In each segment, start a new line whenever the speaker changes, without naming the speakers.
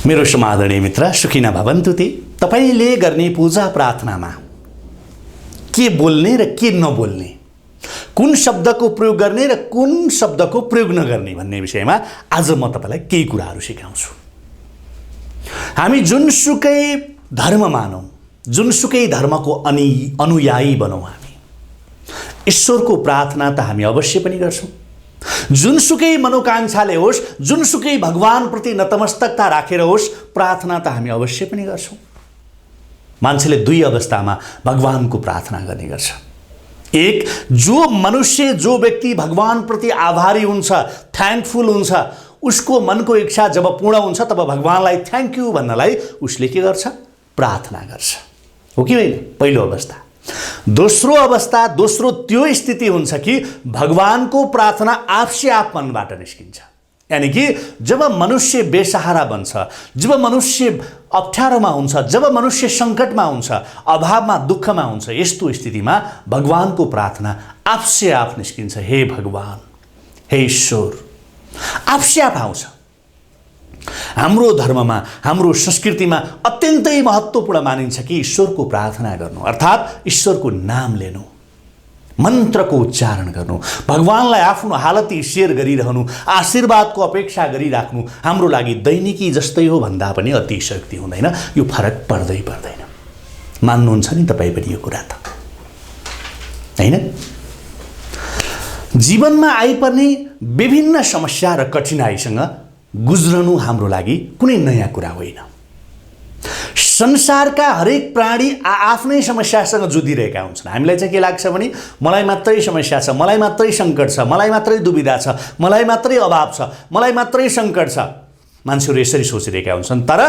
मेरो समादरणीय मित्र सुखिना भवन्तु ते। तपाईले गर्ने पूजा प्रार्थनामा के बोल्ने र के नबोल्ने, कुन शब्दको प्रयोग गर्ने र कुन शब्दको प्रयोग नगर्ने भन्ने विषयमा आज म तपाईलाई केही कुराहरू सिकाउँछु। हामी जुनसुकै धर्म मानौं, जुनसुकै धर्मको अनुयायी बनौं, हामी ईश्वरको प्रार्थना त हामी अवश्य पनि गर्छौं। जुनसुकै मनोकांक्षाले होस्, जुनसुकै भगवानप्रति नतमस्तकता राखेर होस्, प्रार्थना त हामी अवश्य पनि गर्छौं। मान्छेले दुई अवस्थामा भगवानको प्रार्थना गर्ने गर्छ। एक, जो मनुष्य, जो व्यक्ति भगवानप्रति आभारी हुन्छ, थ्याङ्कफुल हुन्छ, उसको मनको इच्छा जब पूर्ण हुन्छ तब भगवानलाई थ्याङ्क यू भन्नलाई उसले के गर्छ? प्रार्थना गर्छ। हो कि होइन? पहिलो अवस्था। दोस्रो अवस्था, दोस्रो त्यो स्थिति हुन्छ कि भगवानको प्रार्थना आपसे आप मनबाट निस्किन्छ। यानी कि जब मनुष्य बेसहारा बन्छ, जब मनुष्य अप्ठ्यारोमा हुन्छ, जब मनुष्य सङ्कटमा हुन्छ, अभावमा, दुःखमा हुन्छ, यस्तो स्थितिमा भगवानको प्रार्थना आपसे आप निस्किन्छ। हे भगवान, हे ईश्वर, आपसे आप आउँछ। हाम्रो धर्ममा, हाम्रो संस्कृतिमा अत्यन्तै महत्त्वपूर्ण मानिन्छ कि ईश्वरको प्रार्थना गर्नु अर्थात् ईश्वरको नाम लिनु, मन्त्रको उच्चारण गर्नु, भगवानलाई आफ्नो हालती सेयर गरिरहनु, आशीर्वादको अपेक्षा गरिराख्नु हाम्रो लागि दैनिकी जस्तै हो भन्दा पनि अतिशयोक्ति हुँदैन। यो फरक पर्दैन। मान्नुहुन्छ नि तपाईँ पनि यो कुरा त, हैन? जीवनमा आइपर्ने विभिन्न समस्या र कठिनाइसँग गुज्रनु हाम्रो लागि कुनै नयाँ कुरा होइन। संसारका हरेक प्राणी आफ्नै समस्यासँग जुधिरहेका हुन्छन्। हामीलाई चाहिँ के लाग्छ भने मलाई मात्रै समस्या छ, मलाई मात्रै सङ्कट छ, मलाई मात्रै दुविधा छ, मलाई मात्रै अभाव छ, मलाई मात्रै सङ्कट छ। मान्छेहरू यसरी सोचिरहेका हुन्छन्। तर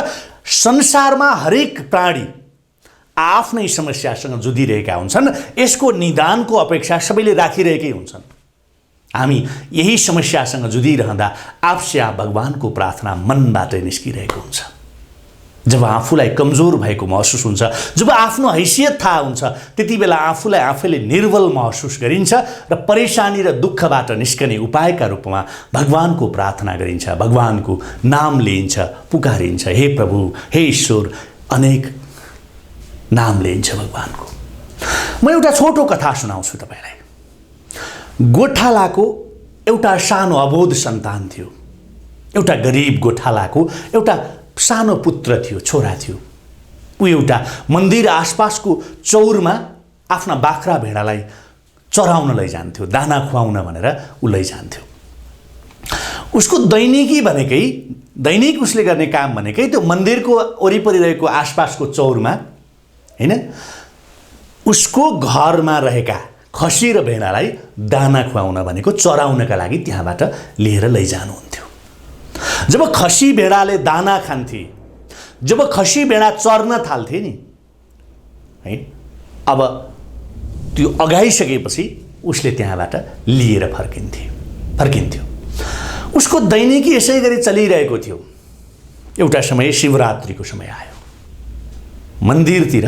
संसारमा हरेक प्राणी आफ्नै समस्यासँग जुधिरहेका हुन्छन्। यसको निदानको अपेक्षा सबैले राखिरहेकै हुन्छन्। हामी यही समस्यासँग जुधिरहँदा आपसे आप भगवानको प्रार्थना मनबाटै निस्किरहेको हुन्छ। जब आफूलाई कमजोर भएको महसुस हुन्छ, जब आफ्नो हैसियत थाहा हुन्छ, त्यति बेला आफूलाई आफैले निर्बल महसुस गरिन्छ र परेशानी र दुःखबाट निस्कने उपायका रूपमा भगवानको प्रार्थना गरिन्छ, भगवानको नाम लिइन्छ, पुकारिन्छ। हे प्रभु, हे ईश्वर, अनेक नाम लिइन्छ भगवानको। म एउटा छोटो कथा सुनाउँछु तपाईलाई। गोठालाको एउटा सानो अबोध सन्तान थियो। एउटा गरिब गोठालाको एउटा सानो पुत्र थियो, छोरा थियो। ऊ एउटा मन्दिर आसपासको चौरमा आफ्ना बाख्रा भेडालाई चराउन लैजान्थ्यो, दाना खुवाउन भनेर ऊ लैजान्थ्यो। उसको दैनिक उसले गर्ने काम भनेकै त्यो मन्दिरको वरिपरि रहेको आसपासको चौरमा, हैन, उसको घरमा रहेका खसी र भेडालाई दाना खुवाउन भनेको चराउनका लागि त्यहाँबाट लिएर लैजानुहुन्थ्यो। जब खसी भेडाले दाना खान्थे, जब खसी भेडा चर्न थाल्थे नि, है, अब त्यो अगाइसकेपछि उसले त्यहाँबाट लिएर फर्किन्थ्यो। उसको दैनिकी यसै गरी चलिरहेको थियो। एउटा समय शिवरात्रिको समय आयो। मन्दिरतिर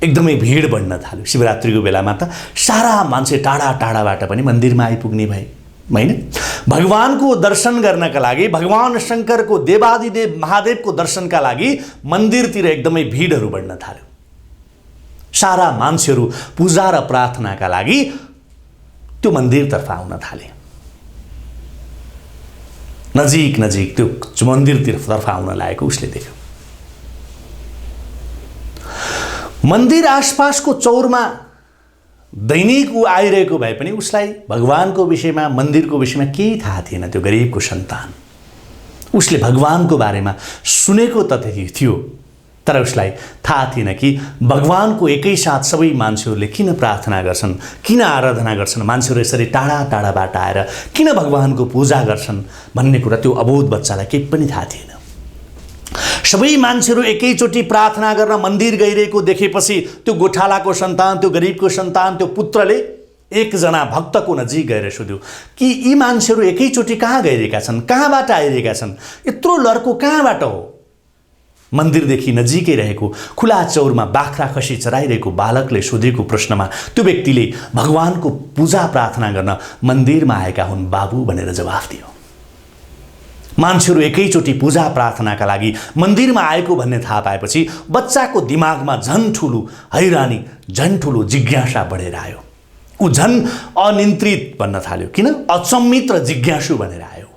एकदमै भिड बढ्न थाल्यो। शिवरात्रिको बेलामा त सारा मान्छे टाढा टाढाबाट पनि मन्दिरमा आइपुग्ने भए, हैन? भगवानको दर्शन गर्नका लागि, भगवान शङ्करको, देवादिदेव महादेवको दर्शनका लागि मन्दिरतिर एकदमै भिडहरू बढ्न थाल्यो। सारा मान्छेहरू पूजा र प्रार्थनाका लागि त्यो मन्दिरतर्फ आउन थाले। नजिक त्यो मन्दिरतर्फ आउन लागेको उसले देख्यो। मन्दिर आसपासको चौरमा दैनिक ऊ आइरहेको भए पनि उसलाई भगवानको विषयमा, मन्दिरको विषयमा केही थाहा थिएन। त्यो गरिबको सन्तान, उसले भगवानको बारेमा सुनेको त थियो, तर उसलाई थाहा थिएन कि भगवानको एकैसाथ सबै मान्छेहरूले किन प्रार्थना गर्छन्, किन आराधना गर्छन्, मान्छेहरू यसरी टाढा टाढाबाट आएर किन भगवानको पूजा गर्छन् भन्ने कुरा त्यो अबोध बच्चालाई केही पनि थाहा थिएन। सबै मान्छेहरू एकैचोटि प्रार्थना गर्न मन्दिर गइरहेको देखेपछि त्यो गोठालाको सन्तान, त्यो गरिबको सन्तान, त्यो पुत्रले एकजना भक्तको नजिक गएर सोध्यो कि यी मान्छेहरू एकैचोटि कहाँ गइरहेका छन्, कहाँबाट आइरहेका छन्, यत्रो लड्को कहाँबाट हो? मन्दिरदेखि नजिकै रहेको खुला चौरमा बाख्रा खसी चराइरहेको बालकले सोधेको प्रश्नमा त्यो व्यक्तिले भगवानको पूजा प्रार्थना गर्न मन्दिरमा आएका हुन् बाबु भनेर जवाफ दियो। मान्छेहरू एकैचोटि पूजा प्रार्थनाका लागि मन्दिरमा आएको भन्ने थाहा पाएपछि बच्चाको दिमागमा झन् ठुलो हैरानी, झन् ठुलो जिज्ञासा बढेर आयो। ऊ झन् अनियन्त्रित बन्न थाल्यो। किन? अचम्मित र जिज्ञासु बनेर आयो।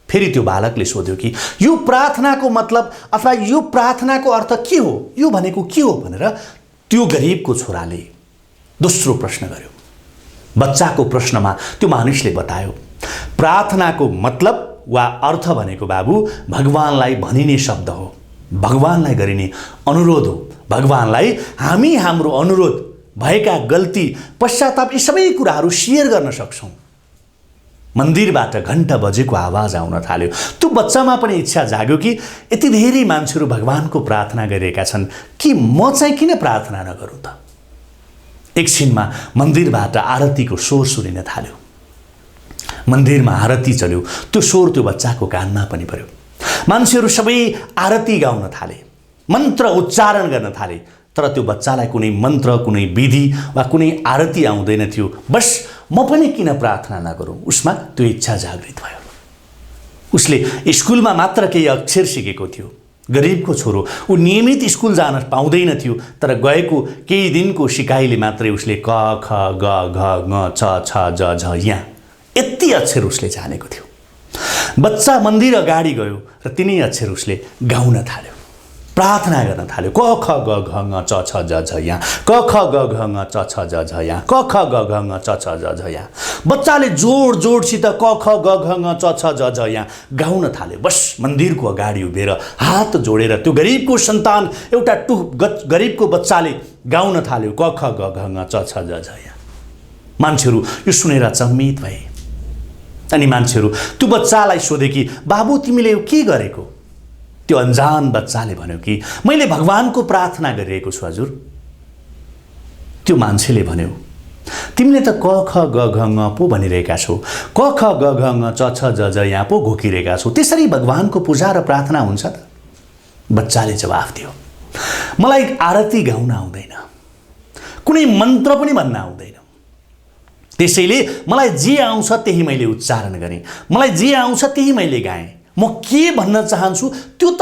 फेरि त्यो बालकले सोध्यो कि यो प्रार्थनाको मतलब अथवा यो प्रार्थनाको अर्थ के हो, यो भनेको के हो भनेर त्यो गरिबको छोराले दोस्रो प्रश्न गर्यो। बच्चाको प्रश्नमा त्यो मानिसले बतायो, प्रार्थनाको मतलब वा अर्थ भनेको बाबु भगवानलाई भनिने शब्द हो, भगवानलाई गरिने अनुरोध हो। भगवानलाई हामी हाम्रो अनुरोध, भएका गल्ती, पश्चाताप यी सबै कुराहरू सेयर गर्न सक्छौँ। मन्दिरबाट घण्टा बजेको आवाज आउन थाल्यो। त्यो बच्चामा पनि इच्छा जाग्यो कि यति धेरै मान्छेहरू भगवानको प्रार्थना गरिरहेका छन् कि म चाहिँ किन प्रार्थना नगरौँ त। एकछिनमा मन्दिरबाट आरतीको स्वर सुनिन थाल्यो। मन्दिरमा आरती चल्यो। त्यो स्वर त्यो बच्चाको कानमा पनि पर्यो। मान्छेहरू सबै आरती गाउन थाले, मन्त्र उच्चारण गर्न थाले। तर त्यो बच्चालाई कुनै मन्त्र, कुनै विधि वा कुनै आरती आउँदैन थियो। बस म पनि किन प्रार्थना नगरौँ, उसमा त्यो इच्छा जागृत भयो। उसले स्कुलमा मात्र केही अक्षर सिकेको थियो। गरिबको छोरो, ऊ नियमित स्कुल जान पाउँदैन थियो। तर गएको केही दिनको सिकाइले मात्रै उसले क ख ग घ ङ च छ ज झ यहाँ यति अक्षर उसले जानेको थियो। बच्चा मन्दिर अगाडि गयो र तिनै अक्षर उसले गाउन थाल्यो, प्रार्थना गर्न थाल्यो। क ख ग घ ङ च छ ज झ यहाँ, क ख ग घ ङ च छ ज झ यहाँ, क ख ग घ ङ च छ ज झ यहाँ। बच्चाले जोड जोडसित क ख ग घ ङ च छ ज झ यहाँ गाउन थाल्यो। बस मन्दिरको अगाडि उभिएर हात जोडेर त्यो गरिबको सन्तान, एउटा गरिबको बच्चाले गाउन थाल्यो, क ख ग घ ङ च छ ज झ यहाँ। मान्छेहरू यो सुनेर चम्मित भए। अनि मान्छेहरू त्यो बच्चालाई सोधे कि बाबु तिमीले यो के गरेको? त्यो अन्जान बच्चाले भन्यो कि मैले भगवानको प्रार्थना गरिरहेको छु हजुर। त्यो मान्छेले भन्यो, तिमीले त क ख ग घ ङ पो भनिरहेका छौ, क ख ग घ ङ च छ ज झ यहाँ पो घोकिरहेका छौ, त्यसरी भगवानको पूजा र प्रार्थना हुन्छ त? बच्चाले जवाफ दियो, मलाई आरती गाउन आउँदैन, कुनै मन्त्र पनि भन्न आउँदैन, त्यसैले मलाई जे आउँछ त्यही मैले उच्चारण गरेँ, मलाई जे आउँछ त्यही मैले गाएँ। म के भन्न चाहन्छु त्यो त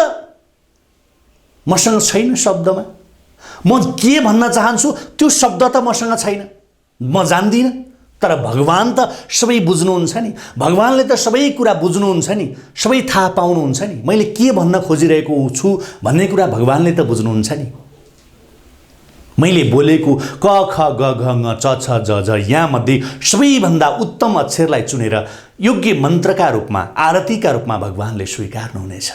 मसँग छैन शब्दमा। म के भन्न चाहन्छु त्यो शब्द त मसँग छैन, म जान्दिनँ। तर भगवान त सबै बुझ्नुहुन्छ नि, भगवानले त सबै कुरा बुझ्नुहुन्छ नि, सबै थाहा पाउनुहुन्छ नि। मैले के भन्न खोजिरहेको छु भन्ने कुरा भगवानले त बुझ्नुहुन्छ नि। मैले बोलेको क ख ग घ ङ च छ ज झ यहाँ मध्ये सबैभन्दा उत्तम अक्षरलाई चुनेर योग्य मन्त्रका रूपमा, आरतीका रूपमा भगवानले स्वीकार्नुहुनेछ।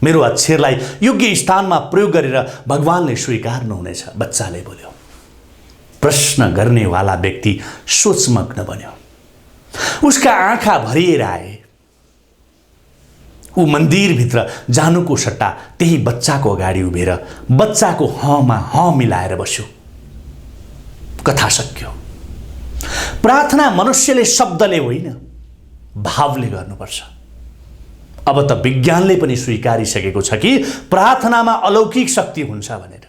मेरो अक्षरलाई योग्य स्थानमा प्रयोग गरेर भगवानले स्वीकार्नुहुनेछ, बच्चाले बोल्यो। प्रश्न गर्नेवाला व्यक्ति सोचमग्न बन्यो। उसका आँखा भरिएर आए। ऊ मन्दिरभित्र जानुको सट्टा त्यही बच्चाको अगाडि उभिएर बच्चाको हमा ह मिलाएर बस्यो। कथा सक्यो। प्रार्थना मनुष्यले शब्दले होइन, भावले गर्नुपर्छ। अब त विज्ञानले पनि स्वीकारिसकेको छ कि प्रार्थनामा अलौकिक शक्ति हुन्छ भनेर,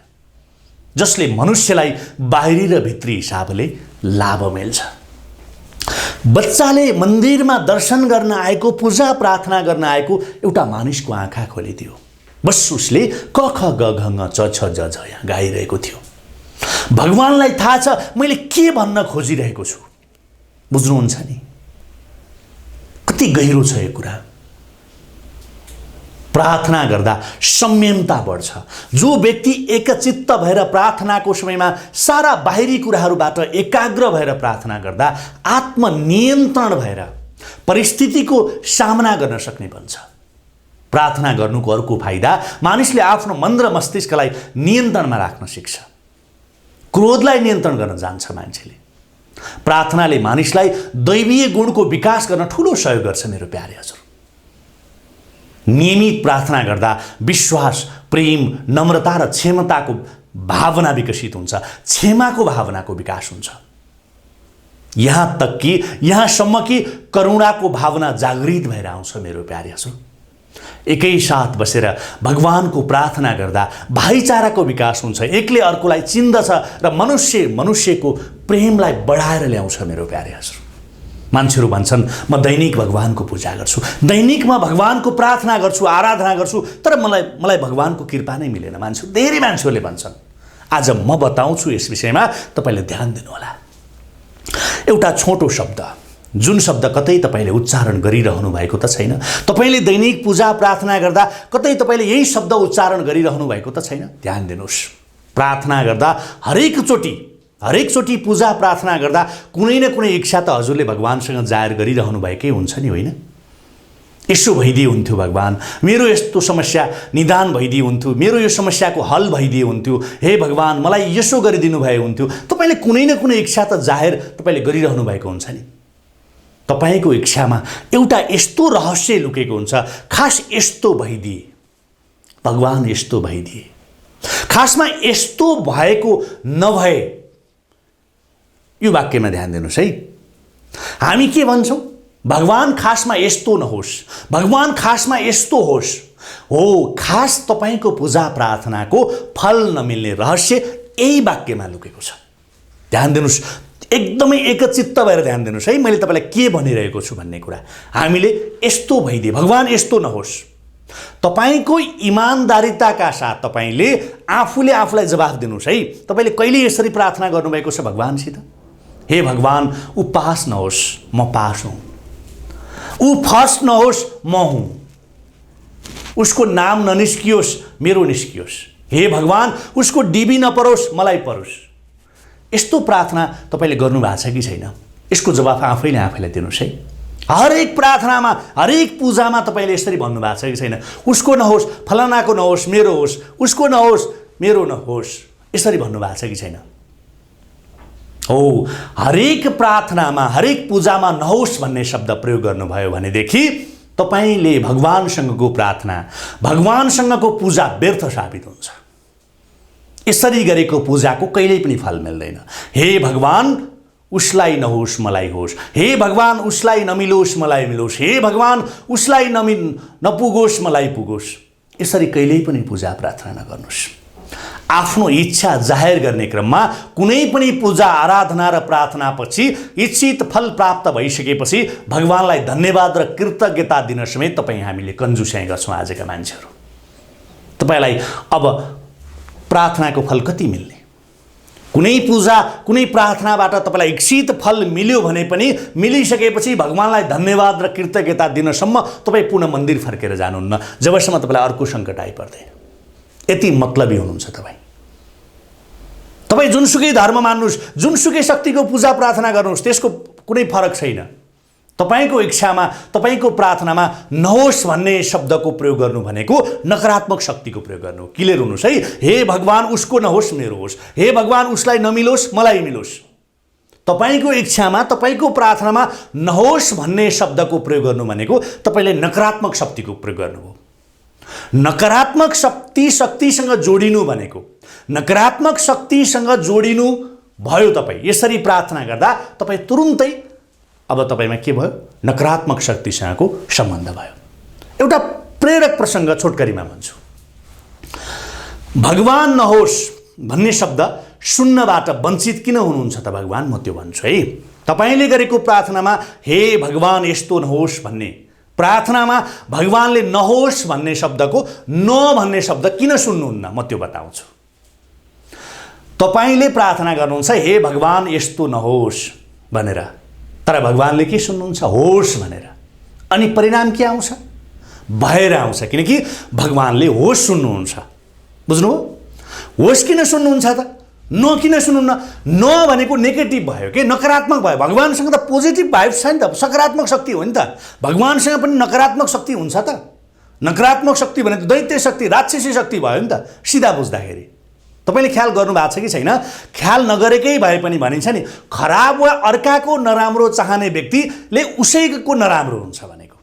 जसले मनुष्यलाई बाहिरी र भित्री हिसाबले लाभ मिल्छ। बच्चाले मन्दिरमा दर्शन गर्न आएको, पूजा प्रार्थना गर्न आएको एउटा मानिसको आँखा खोलिदियो। बस उसले क ख ग घ ङ च छ ज झ यहाँ गाइरहेको थियो। भगवानलाई थाहा छ मैले के भन्न खोजिरहेको छु। बुझ्नुहुन्छ नि कति गहिरो छ यो कुरा। प्रार्थना गर्दा संयमता बढ्छ। जो व्यक्ति एकचित्त भएर प्रार्थनाको समयमा सारा बाहिरी कुराहरूबाट एकाग्र भएर प्रार्थना गर्दा आत्मनियन्त्रण भएर परिस्थितिको सामना गर्न सक्ने बन्छ। प्रार्थना गर्नुको अर्को फाइदा, मानिसले आफ्नो मन र मस्तिष्कलाई नियन्त्रणमा राख्न सिक्छ। क्रोधलाई नियन्त्रण गर्न जान्छ मान्छेले। प्रार्थनाले मानिसलाई दैवीय गुणको विकास गर्न ठूलो सहयोग गर्छ। मेरो प्यारे हजुर, नियमित प्रार्थना गर्दा विश्वास, प्रेम, नम्रता र क्षमताको भावना विकसित हुन्छ। क्षमाको भावनाको विकास हुन्छ। यहाँसम्म कि करुणाको भावना जागृत भएर आउँछ। मेरो प्यारे हजुर, एकैसाथ बसेर भगवानको प्रार्थना गर्दा भाइचाराको विकास हुन्छ। एकले अर्कोलाई चिन्दछ र मनुष्यको प्रेमलाई बढाएर ल्याउँछ। मेरो प्यारे हजुर, मान्छेहरू भन्छन् म दैनिक भगवानको पूजा गर्छु, दैनिक म भगवानको प्रार्थना गर्छु, आराधना गर्छु, तर मलाई भगवानको कृपा नै मिलेन। धेरै मान्छेहरूले भन्छन्। आज म बताउँछु यस विषयमा, तपाईँले ध्यान दिनुहोला। एउटा छोटो शब्द, जुन शब्द कतै तपाईँले उच्चारण गरिरहनु भएको त छैन, तपाईँले दैनिक पूजा प्रार्थना गर्दा कतै तपाईँले यही शब्द उच्चारण गरिरहनु भएको त छैन। ध्यान दिनुहोस्, प्रार्थना गर्दा हरेकचोटि पूजा प्रार्थना गर्दा कुनै न कुनै इच्छा त हजुरले भगवानसँग जाहेर गरिरहनु भएकै हुन्छ नि, होइन? यसो भइदिए हुन्थ्यो भगवान, मेरो यस्तो समस्या निदान भइदिए हुन्थ्यो, मेरो यो समस्याको हल भइदिए हुन्थ्यो, हे भगवान मलाई यसो गरिदिनु भए हुन्थ्यो। तपाईँले कुनै न कुनै इच्छा त जाहेर तपाईँले गरिरहनु भएको हुन्छ नि। तपाईँको इच्छामा एउटा यस्तो रहस्य लुकेको हुन्छ, खास यस्तो भइदिए, भगवान यस्तो भइदिए, खासमा यस्तो भएको नभए। यो वाक्यमा ध्यान दिनुहोस् है। हामी के भन्छौँ? भगवान खासमा यस्तो नहोस्, भगवान खासमा यस्तो होस्। हो, खास तपाईँको पूजा प्रार्थनाको फल नमिल्ने रहस्य यही वाक्यमा लुकेको छ। ध्यान दिनुहोस्, एकदमै एकचित्त भएर ध्यान दिनुहोस् है, मैले तपाईँलाई के भनिरहेको छु भन्ने कुरा। हामीले यस्तो भइदिए, भगवान यस्तो नहोस्। तपाईँको इमानदारिताका साथ तपाईँले आफूले आफूलाई जवाफ दिनुहोस् है। तपाईँले कहिले यसरी प्रार्थना गर्नुभएको छ भगवानसित? हे भगवान, ऊ पास नहोस्, म पास हुँ। ऊ फर्स्ट नहोस्, म हुँ। उसको नाम ननिस्कियोस्, मेरो निस्कियोस्। हे भगवान, उसको डिबी नपरोस्, मलाई परोस्। यस्तो प्रार्थना तपाईँले गर्नुभएको छ कि छैन? यसको जवाफ आफैले आफैलाई दिनुहोस् है। हरेक प्रार्थनामा, हरेक पूजामा तपाईँले यसरी भन्नुभएको छ कि छैन? उसको नहोस्, फलानाको नहोस्, मेरो होस्, उसको नहोस्, मेरो नहोस्, यसरी भन्नुभएको छ कि छैन? हो, हरेक प्रार्थनामा, हरेक पूजामा नहोस् भन्ने शब्द प्रयोग गर्नुभयो भनेदेखि तपाईँले भगवानसँगको प्रार्थना, भगवानसँगको पूजा व्यर्थ साबित हुन्छ। यसरी गरेको पूजाको कहिल्यै पनि फल मिल्दैन। हे भगवान, उसलाई नहोस्, मलाई होस्। हे भगवान, उसलाई नमिलोस्, मलाई मिलोस्। हे भगवान, उसलाई नपुगोस्, मलाई पुगोस्। यसरी कहिल्यै पनि पूजा प्रार्थना नगर्नुहोस्। आफ्नो इच्छा जाहेर गर्ने क्रममा कुनै पनि पूजा आराधना र प्रार्थनापछि इच्छित फल प्राप्त भइसकेपछि भगवानलाई धन्यवाद र कृतज्ञता दिन समेत हामीले कन्जुस्याइ गर्छौँ आजका मान्छेहरू। तपाईँलाई अब प्रार्थनाको फल कति मिल्ने? कुनै पूजा, कुनै प्रार्थनाबाट तपाईँलाई इच्छित फल मिल्यो भने पनि मिलिसकेपछि भगवानलाई धन्यवाद र कृतज्ञता दिनसम्म तपाईँ पुनः मन्दिर फर्केर जानुहुन्न, जबसम्म तपाईँलाई अर्को सङ्कट आइपर्दैन। यति मतलबी हुनुहुन्छ तपाईँ। तपाईँ जुनसुकै धर्म मान्नुहोस्, जुनसुकै शक्तिको पूजा प्रार्थना गर्नुहोस्, त्यसको कुनै फरक छैन। तपाईँको इच्छामा, तपाईँको प्रार्थनामा नहोस् भन्ने शब्दको प्रयोग गर्नु भनेको नकारात्मक शक्तिको प्रयोग गर्नु। क्लियर हुनुहोस् है। हे भगवान, उसको नहोस्, मेरो होस्। हे भगवान, उसलाई नमिलोस्, मलाई मिलोस्। तपाईँको इच्छामा, तपाईँको प्रार्थनामा नहोस् भन्ने शब्दको प्रयोग गर्नु भनेको तपाईँले नकारात्मक शक्तिको प्रयोग गर्नुभयो। नकारात्मक शक्तिसँग जोडिनु भनेको, नकारात्मक शक्तिसँग जोडिनु भयो। तपाईँ यसरी प्रार्थना गर्दा तपाईँ तुरुन्तै अब तपाईँमा के भयो? नकारात्मक शक्तिसँगको सम्बन्ध भयो। एउटा प्रेरक प्रसङ्ग छोटकरीमा भन्छु। भगवान नहोस् भन्ने शब्द सुन्नबाट वञ्चित किन हुनुहुन्छ त भगवान? म त्यो भन्छु है। तपाईँले गरेको प्रार्थनामा हे भगवान यस्तो नहोस् भन्ने प्रार्थनामा भगवानले नहोस् भन्ने शब्दको न भन्ने शब्द किन सुन्नुहुन्न? म त्यो बताउँछु। तपाईँले प्रार्थना गर्नुहुन्छ हे भगवान यस्तो नहोस् भनेर, तर भगवानले के सुन्नुहुन्छ? होस् भनेर। अनि परिणाम के आउँछ? भएर आउँछ, किनकि भगवानले होस् सुन्नुहुन्छ। बुझ्नुभयो? होस् किन सुन्नुहुन्छ त? न किन सुन्नुहुन्न? न भनेको नेगेटिभ भयो के, नकारात्मक भयो। भगवानसँग त पोजिटिभ भाइब्स छ नि त, सकारात्मक शक्ति हो नि त। भगवानसँग पनि नकारात्मक शक्ति हुन्छ त? नकारात्मक शक्ति भनेको दैत्य शक्ति, राक्षसी शक्ति भयो नि त सिधा बुझ्दाखेरि। तपाईँले ख्याल गर्नुभएको छ कि छैन? ख्याल नगरेकै भए पनि भनिन्छ नि, खराब वा अर्काको नराम्रो चाहने व्यक्तिले उसैको नराम्रो हुन्छ भनेको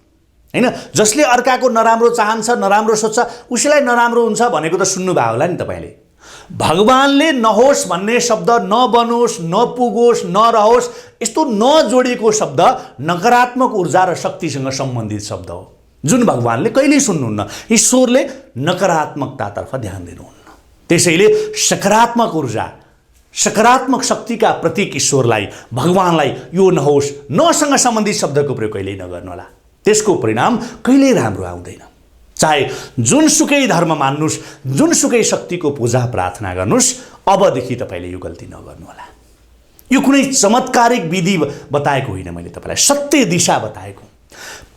होइन। जसले अर्काको नराम्रो चाहन्छ, नराम्रो सोच्छ, उसैलाई नराम्रो हुन्छ भनेको त सुन्नुभयो होला नि तपाईँले। भगवानले नहोस् भन्ने शब्द नबनोस्, नपुगोस्, नरहोस्, यस्तो नजोडिएको शब्द नकारात्मक ऊर्जा र शक्तिसँग सम्बन्धित शब्द हो, जुन भगवानले कहिल्यै सुन्नुहुन्न। ईश्वरले नकारात्मकतातर्फ ध्यान दिनुहुन्न। त्यसैले सकारात्मक ऊर्जा, सकारात्मक शक्तिका प्रतीक ईश्वरलाई, भगवानलाई यो नहोस्, नसँग सम्बन्धित शब्दको प्रयोग कहिल्यै नगर्नुहोला। त्यसको परिणाम कहिल्यै राम्रो आउँदैन। चाहे जुनसुकै धर्म मान्नुस्, जुनसुकै शक्तिको पूजा प्रार्थना गर्नुस्, अबदेखि तपाईँले यो गल्ती नगर्नुहोला। यो कुनै चमत्कारिक विधि बताएको होइन, मैले तपाईँलाई सत्य दिशा बताएको।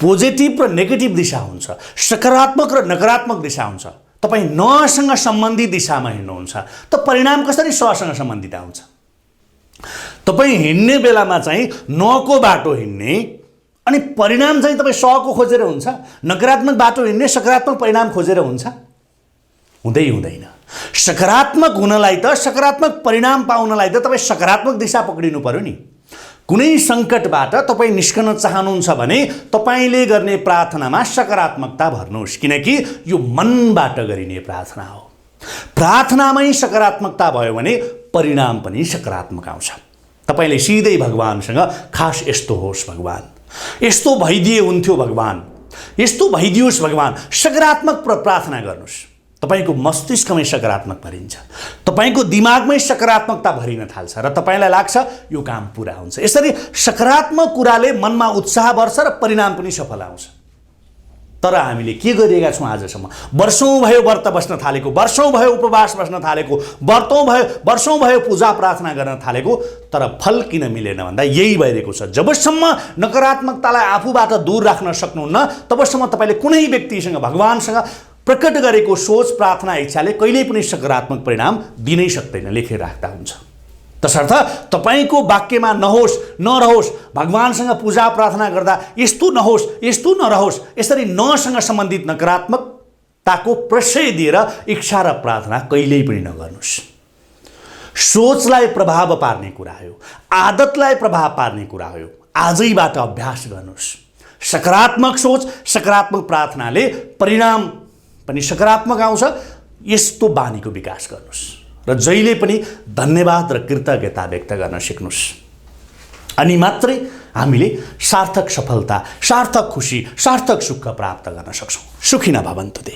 पोजिटिभ र नेगेटिभ दिशा हुन्छ, सकारात्मक र नकारात्मक दिशा हुन्छ। तपाईँ नसँग सम्बन्धित दिशामा हिँड्नुहुन्छ त परिणाम कसरी ससँग सम्बन्धित आउँछ? तपाईँ हिँड्ने बेलामा चाहिँ नको बाटो हिँड्ने अनि परिणाम चाहिँ तपाईँ सको खोजेर हुन्छ, नकारात्मक बाटो हिँड्ने सकारात्मक परिणाम खोजेर हुन्छ? हुँदै हुँदैन। सकारात्मक हुनलाई त, सकारात्मक परिणाम पाउनलाई त तपाईँ सकारात्मक दिशा पक्रिनु पर्यो नि। कुनै सङ्कटबाट तपाईँ निस्कन चाहनुहुन्छ भने तपाईँले गर्ने प्रार्थनामा सकारात्मकता भर्नुहोस्, किनकि यो मनबाट गरिने प्रार्थना हो। प्रार्थनामै सकारात्मकता भयो भने परिणाम पनि सकारात्मक आउँछ। तपाईँले सिधै भगवानसँग खास यस्तो होस् भगवान, यस्तो भइदिए हुन्थ्यो भगवान, यस्तो भइदियोस् भगवान, सकारात्मक प्रार्थना गर्नुहोस्। तपाईको मस्तिष्कमै सकारात्मक भरिन्छ, तपाईको दिमागमै सकारात्मकता भरिन थाल्छ र तपाईँलाई लाग्छ यो काम पुरा हुन्छ। यसरी सकारात्मक कुराले मनमा उत्साह बढ्छ र परिणाम पनि सफल आउँछ। तर हामीले के गरिरहेका छौँ आजसम्म? वर्षौँ भयो व्रत बस्न थालेको, वर्षौँ भयो उपवास बस्न थालेको, वर्षौँ भयो पूजा प्रार्थना गर्न थालेको, तर फल किन मिलेन भन्दा यही भइरहेको छ। जबसम्म नकारात्मकतालाई आफूबाट दूर राख्न सक्नुहुन्न तबसम्म तपाईँले कुनै व्यक्तिसँग, भगवानसँग प्रकट गरेको सोच, प्रार्थना, इच्छाले कहिल्यै पनि सकारात्मक परिणाम दिनै सक्दैन, लेखेर राख्दा हुन्छ। तसर्थ तपाईँको वाक्यमा नहोस्, नरहोस्, भगवानसँग पूजा प्रार्थना गर्दा यस्तो नहोस्, यस्तो नरहोस्, यसरी नसँग सम्बन्धित नकारात्मकताको प्रश्रय दिएर इच्छा र प्रार्थना कहिल्यै पनि नगर्नुहोस्। सोचलाई प्रभाव पार्ने कुरा हो, आदतलाई प्रभाव पार्ने कुरा हो। आजैबाट अभ्यास गर्नुहोस्। सकारात्मक सोच, सकारात्मक प्रार्थनाले परिणाम पनि सकारात्मक आउँछ। यस्तो बानीको विकास गर्नुहोस् र जहिले पनि धन्यवाद र कृतज्ञता व्यक्त गर्न सिक्नुहोस्। अनि मात्रै हामीले सार्थक सफलता, सार्थक खुसी, सार्थक सुख प्राप्त गर्न सक्छौँ। सुखी न भवन्तु ते।